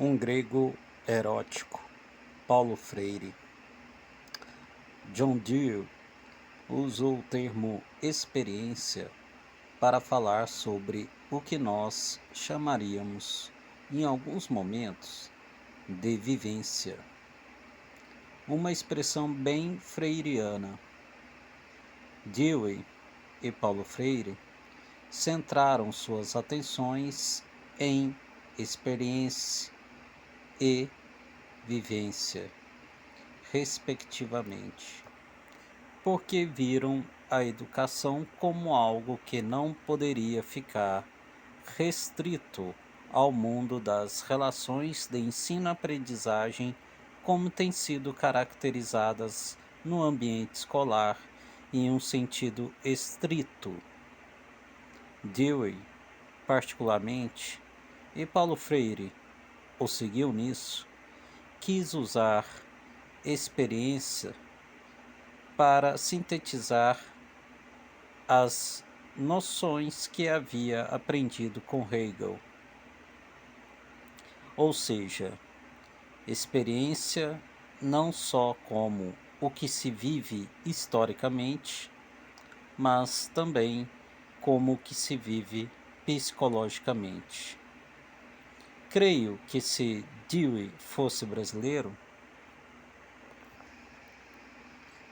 Um grego erótico, Paulo Freire. John Dewey usou o termo experiência para falar sobre o que nós chamaríamos, em alguns momentos, de vivência. Uma expressão bem freiriana. Dewey e Paulo Freire centraram suas atenções em experiência e vivência, respectivamente, porque viram a educação como algo que não poderia ficar restrito ao mundo das relações de ensino-aprendizagem como têm sido caracterizadas no ambiente escolar em um sentido estrito. Dewey, particularmente, e Paulo Freire o seguiu nisso, quis usar experiência para sintetizar as noções que havia aprendido com Hegel. Ou seja, experiência não só como o que se vive historicamente, mas também como o que se vive psicologicamente. Creio que se Dewey fosse brasileiro,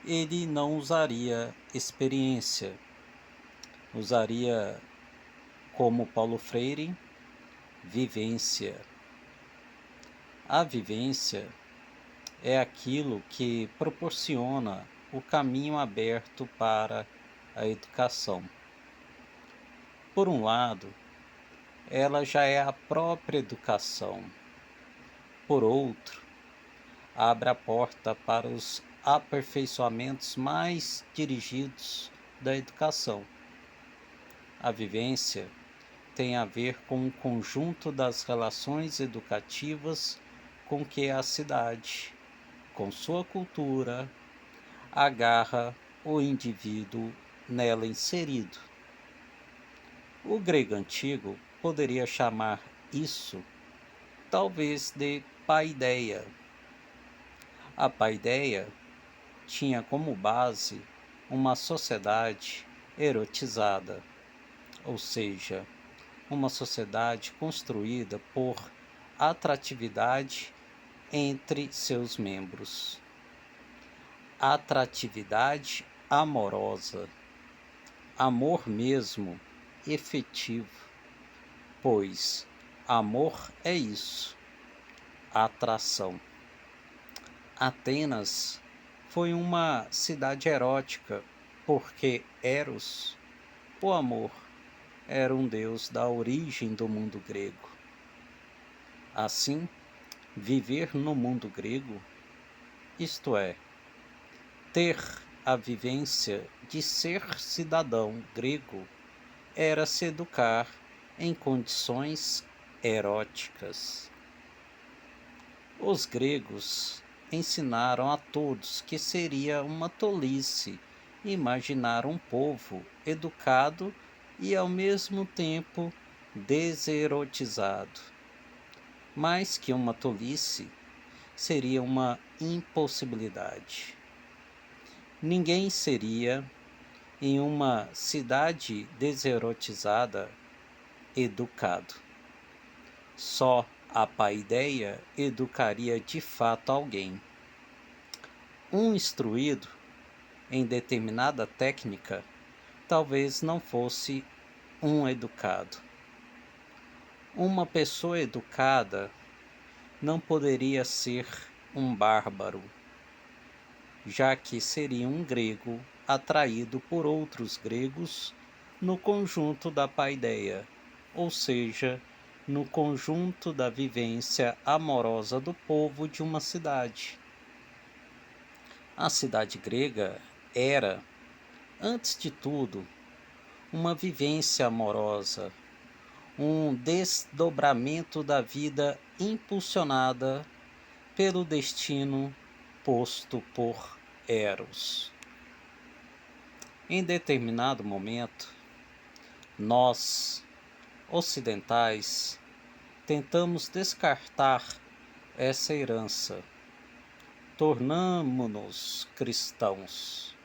ele não usaria experiência, usaria, como Paulo Freire, vivência. A vivência é aquilo que proporciona o caminho aberto para a educação. Por um lado, ela já é a própria educação. Por outro, abre a porta para os aperfeiçoamentos mais dirigidos da educação. A vivência tem a ver com o conjunto das relações educativas com que a cidade, com sua cultura, agarra o indivíduo nela inserido. O grego antigo poderia chamar isso, talvez, de paideia. A paideia tinha como base uma sociedade erotizada, ou seja, uma sociedade construída por atratividade entre seus membros. Atratividade amorosa, amor mesmo, efetivo, pois amor é isso, atração. Atenas foi uma cidade erótica, porque Eros, o amor, era um deus da origem do mundo grego. Assim, viver no mundo grego, isto é, ter a vivência de ser cidadão grego, era se educar em condições eróticas. Os gregos ensinaram a todos que seria uma tolice imaginar um povo educado e ao mesmo tempo deserotizado. Mais que uma tolice, seria uma impossibilidade. Ninguém seria, em uma cidade deserotizada, educado. Só a paideia educaria de fato alguém. Um instruído em determinada técnica talvez não fosse um educado. Uma pessoa educada não poderia ser um bárbaro, já que seria um grego atraído por outros gregos no conjunto da paideia, ou seja, no conjunto da vivência amorosa do povo de uma cidade. A cidade grega era, antes de tudo, uma vivência amorosa, um desdobramento da vida impulsionada pelo destino posto por Eros. Em determinado momento, nós, ocidentais, tentamos descartar essa herança. Tornamo-nos cristãos.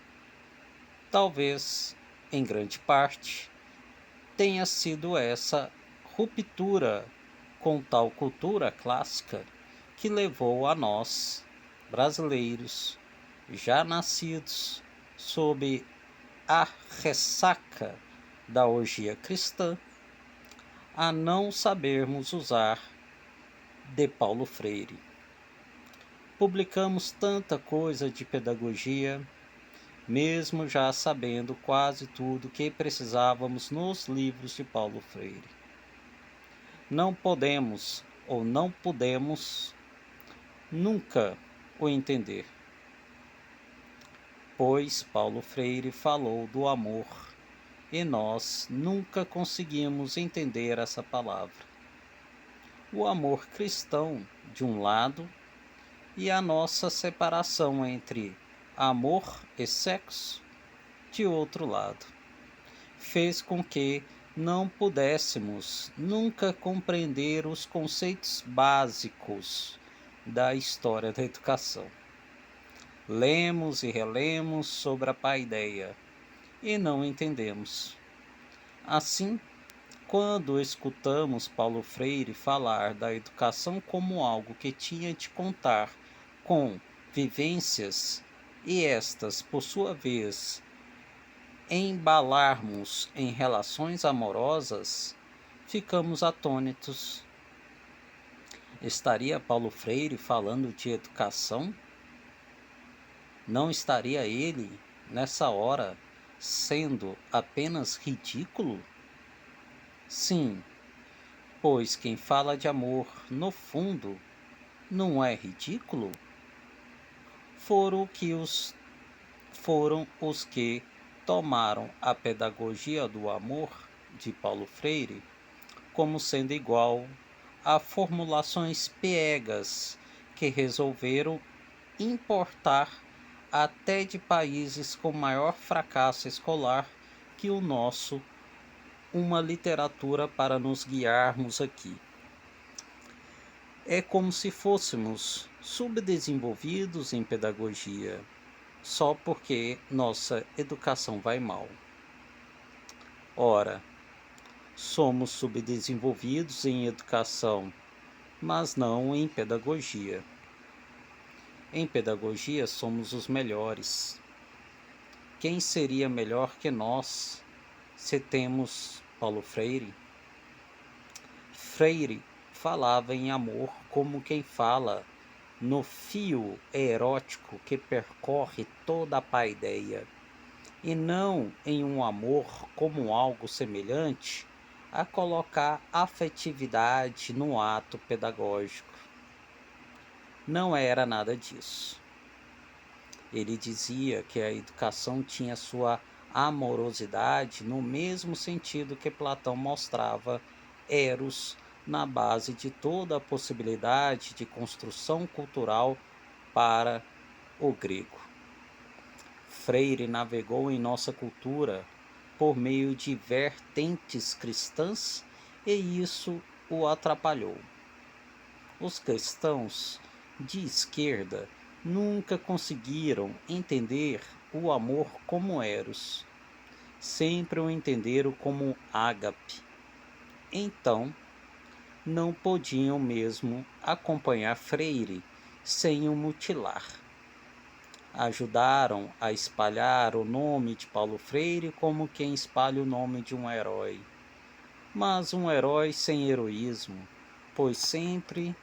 Talvez, em grande parte, tenha sido essa ruptura com tal cultura clássica que levou a nós, brasileiros, já nascidos sob a ressaca da orgia cristã, a não sabermos usar de Paulo Freire. Publicamos tanta coisa de pedagogia, mesmo já sabendo quase tudo que precisávamos nos livros de Paulo Freire. Não podemos ou não pudemos nunca o entender, pois Paulo Freire falou do amor e nós nunca conseguimos entender essa palavra. O amor cristão, de um lado, e a nossa separação entre amor e sexo, de outro lado, fez com que não pudéssemos nunca compreender os conceitos básicos da história da educação. Lemos e relemos sobre a paideia e não entendemos. Assim, quando escutamos Paulo Freire falar da educação como algo que tinha de contar com vivências e estas, por sua vez, embalarmos em relações amorosas, ficamos atônitos. Estaria Paulo Freire falando de educação? Não estaria ele, nessa hora, sendo apenas ridículo? Sim, pois quem fala de amor, no fundo, não é ridículo? Foram os que tomaram a pedagogia do amor de Paulo Freire como sendo igual a formulações piegas que resolveram importar até de países com maior fracasso escolar que o nosso, uma literatura para nos guiarmos aqui. É como se fôssemos subdesenvolvidos em pedagogia, só porque nossa educação vai mal. Ora, somos subdesenvolvidos em educação, mas não em pedagogia. Em pedagogia somos os melhores. Quem seria melhor que nós se temos Paulo Freire? Freire falava em amor como quem fala no fio erótico que percorre toda a paideia, e não em um amor como algo semelhante a colocar afetividade no ato pedagógico. Não era nada disso. Ele dizia que a educação tinha sua amorosidade no mesmo sentido que Platão mostrava Eros na base de toda a possibilidade de construção cultural para o grego. Freire navegou em nossa cultura por meio de vertentes cristãs e isso o atrapalhou. Os cristãos de esquerda nunca conseguiram entender o amor como Eros, sempre o entenderam como ágape. Então, não podiam mesmo acompanhar Freire sem o mutilar. Ajudaram a espalhar o nome de Paulo Freire como quem espalha o nome de um herói. Mas um herói sem heroísmo, pois sempre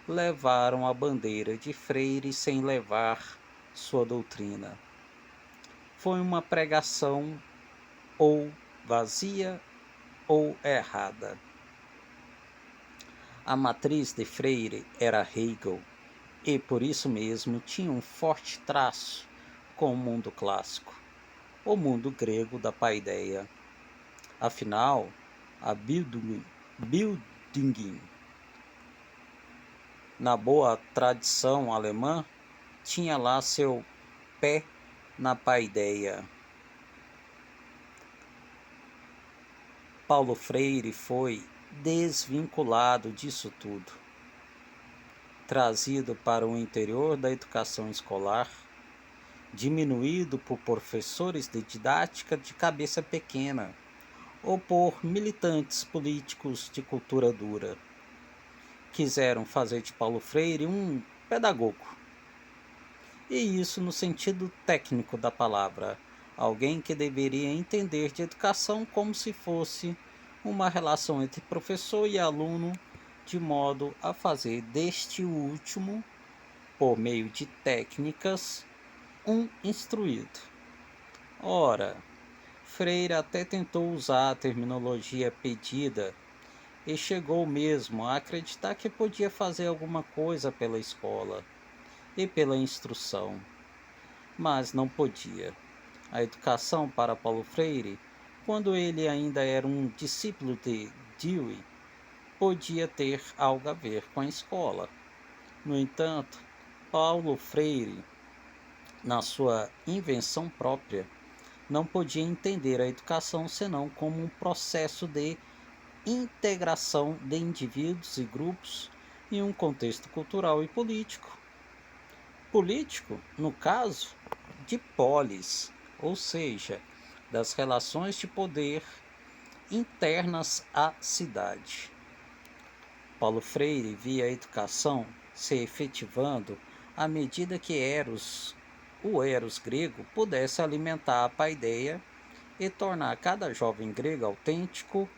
levaram a bandeira de Freire sem levar sua doutrina. Foi uma pregação ou vazia ou errada. A matriz de Freire era Hegel, e por isso mesmo tinha um forte traço com o mundo clássico, o mundo grego da paideia. Afinal, a Bildung, na boa tradição alemã, tinha lá seu pé na paideia. Paulo Freire foi desvinculado disso tudo, trazido para o interior da educação escolar, diminuído por professores de didática de cabeça pequena ou por militantes políticos de cultura dura. Quiseram fazer de Paulo Freire um pedagogo. E isso no sentido técnico da palavra, alguém que deveria entender de educação como se fosse uma relação entre professor e aluno, de modo a fazer deste último, por meio de técnicas, um instruído. Ora, Freire até tentou usar a terminologia pedida e chegou mesmo a acreditar que podia fazer alguma coisa pela escola e pela instrução, mas não podia. A educação para Paulo Freire, quando ele ainda era um discípulo de Dewey, podia ter algo a ver com a escola. No entanto, Paulo Freire, na sua invenção própria, não podia entender a educação senão como um processo de integração de indivíduos e grupos em um contexto cultural e político. Político, no caso, de polis, ou seja, das relações de poder internas à cidade. Paulo Freire via a educação se efetivando à medida que o Eros grego pudesse alimentar a paideia e tornar cada jovem grego autêntico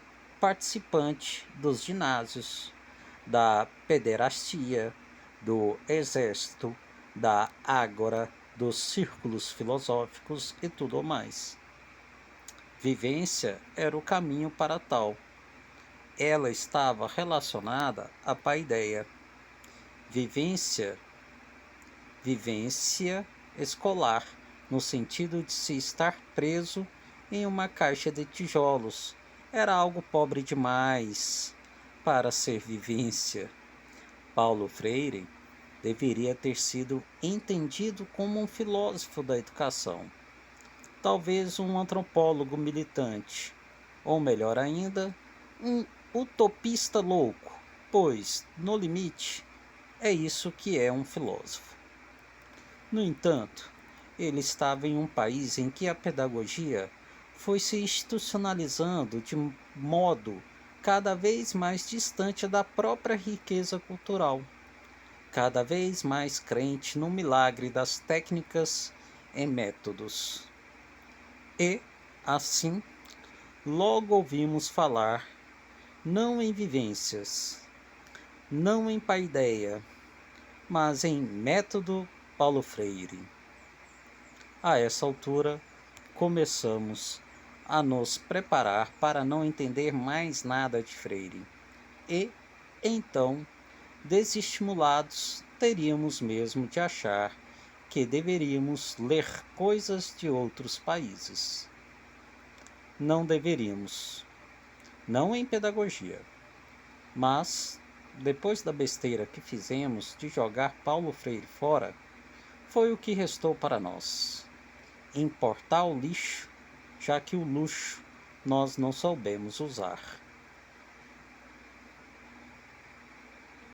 participante dos ginásios, da pederastia, do exército, da ágora, dos círculos filosóficos e tudo mais. Vivência era o caminho para tal. Ela estava relacionada à paideia. Vivência escolar, no sentido de se estar preso em uma caixa de tijolos. Era algo pobre demais para ser vivência. Paulo Freire deveria ter sido entendido como um filósofo da educação, talvez um antropólogo militante, ou melhor ainda, um utopista louco, pois, no limite, é isso que é um filósofo. No entanto, ele estava em um país em que a pedagogia foi se institucionalizando de modo cada vez mais distante da própria riqueza cultural, cada vez mais crente no milagre das técnicas e métodos. E, assim, logo ouvimos falar, não em vivências, não em paideia, mas em método Paulo Freire. A essa altura, começamos a nos preparar para não entender mais nada de Freire. E, então, desestimulados, teríamos mesmo de achar que deveríamos ler coisas de outros países. Não deveríamos, não em pedagogia, mas, depois da besteira que fizemos de jogar Paulo Freire fora, foi o que restou para nós: importar o lixo, já que o luxo nós não soubemos usar.